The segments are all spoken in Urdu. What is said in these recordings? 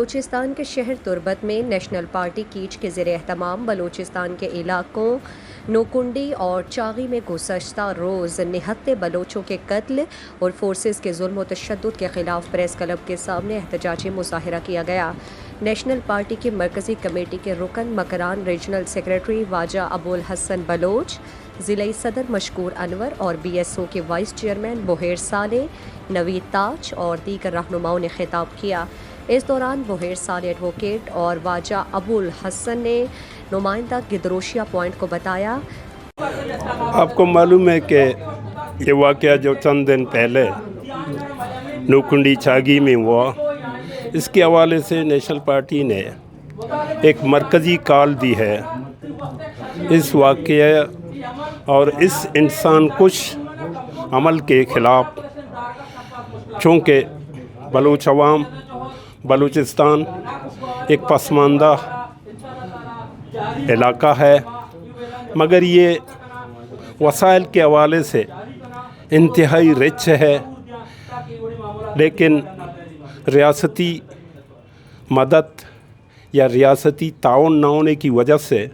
بلوچستان کے شہر تربت میں نیشنل پارٹی کیچ کے زیر اہتمام بلوچستان کے علاقوں نوکنڈی اور چاغی میں گزشتہ روز نہتے بلوچوں کے قتل اور فورسز کے ظلم و تشدد کے خلاف پریس کلب کے سامنے احتجاجی مظاہرہ کیا گیا۔ نیشنل پارٹی کی مرکزی کمیٹی کے رکن مکران ریجنل سیکریٹری واجہ ابوالحسن بلوچ، ضلعی صدر مشکور انور اور بی ایس او کے وائس چیئرمین بحیر صالح، نوید تاج اور دیگر رہنماؤں نے خطاب کیا۔ اس دوران بحیر صالح ایڈوکیٹ اور واجہ ابوالحسن نے نمائندہ گدروشیا پوائنٹ کو بتایا۔ آپ کو معلوم ہے کہ یہ واقعہ جو چند دن پہلے نوکنڈی چاگی میں ہوا، اس کے حوالے سے نیشنل پارٹی نے ایک مرکزی کال دی ہے۔ اس واقعے اور اس انسان کش عمل کے خلاف، چونکہ بلوچ عوام بلوچستان ایک پسماندہ علاقہ ہے، مگر یہ وسائل کے حوالے سے انتہائی رچ ہے، لیکن ریاستی مدد یا ریاستی تعاون نہ ہونے کی وجہ سے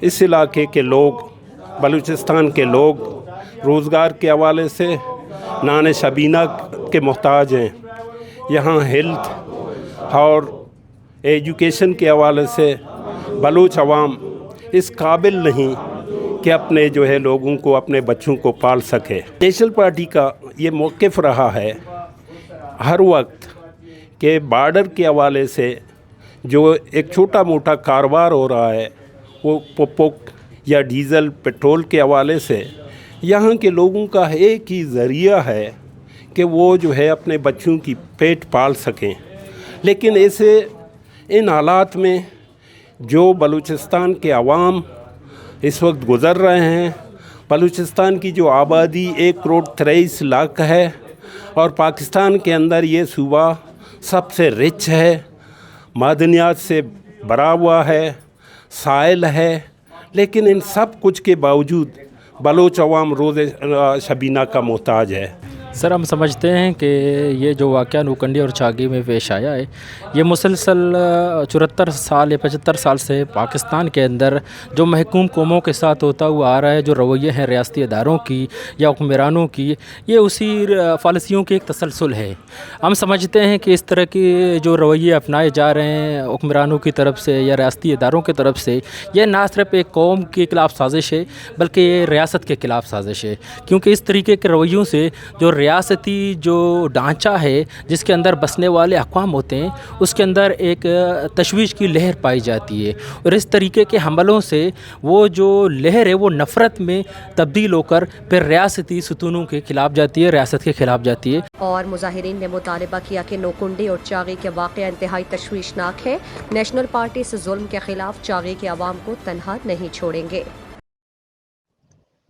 اس علاقے کے لوگ، بلوچستان کے لوگ روزگار کے حوالے سے نان شبینہ کے محتاج ہیں۔ یہاں ہیلتھ اور ایجوکیشن کے حوالے سے بلوچ عوام اس قابل نہیں کہ اپنے لوگوں کو، اپنے بچوں کو پال سکے۔ نیشنل پارٹی کا یہ موقف رہا ہے ہر وقت کہ بارڈر کے حوالے سے جو ایک چھوٹا موٹا کاروبار ہو رہا ہے، وہ پوپک یا ڈیزل پیٹرول کے حوالے سے یہاں کے لوگوں کا ایک ہی ذریعہ ہے کہ وہ اپنے بچوں کی پیٹ پال سکیں۔ لیکن ان حالات میں جو بلوچستان کے عوام اس وقت گزر رہے ہیں، بلوچستان کی جو آبادی 1,23,00,000 ہے اور پاکستان کے اندر یہ صوبہ سب سے رچ ہے، معدنیات سے بھرا ہوا ہے، سائل ہے، لیکن ان سب کچھ کے باوجود بلوچ عوام روز شبینہ کا محتاج ہے۔ سر، ہم سمجھتے ہیں کہ یہ جو واقعہ نوکنڈی اور چاگی میں پیش آیا ہے، یہ مسلسل 74 سال یا 75 سال سے پاکستان کے اندر جو محکوم قوموں کے ساتھ ہوتا ہوا آ رہا ہے، جو رویے ہیں ریاستی اداروں کی یا حکمرانوں کی، یہ اسی پالیسیوں کی ایک تسلسل ہے۔ ہم سمجھتے ہیں کہ اس طرح کی جو رویے اپنائے جا رہے ہیں حکمرانوں کی طرف سے یا ریاستی اداروں کی طرف سے، یہ نہ صرف ایک قوم کے خلاف سازش ہے بلکہ یہ ریاست کے خلاف سازش ہے، کیونکہ اس طریقے کے رویوں سے جو ریاستی جو ڈھانچہ ہے جس کے اندر بسنے والے اقوام ہوتے ہیں، اس کے اندر ایک تشویش کی لہر پائی جاتی ہے، اور اس طریقے کے حملوں سے وہ جو لہر ہے وہ نفرت میں تبدیل ہو کر پھر ریاستی ستونوں کے خلاف جاتی ہے، ریاست کے خلاف جاتی ہے۔ اور مظاہرین نے مطالبہ کیا کہ نوکنڈی اور چاغی کے واقعہ انتہائی تشویشناک ہے۔ نیشنل پارٹی سے ظلم کے خلاف چاغی کے عوام کو تنہا نہیں چھوڑیں گے۔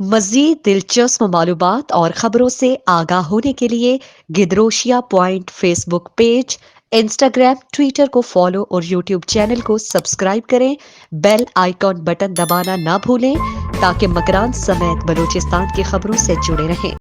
مزید دلچسپ معلومات اور خبروں سے آگاہ ہونے کے لیے Gedrosia point Facebook page, Instagram, Twitter کو فالو اور یوٹیوب چینل کو سبسکرائب کریں۔ بیل آئیکن بٹن دبانا نہ بھولیں تاکہ مکران سمیت بلوچستان کی خبروں سے جڑے رہیں۔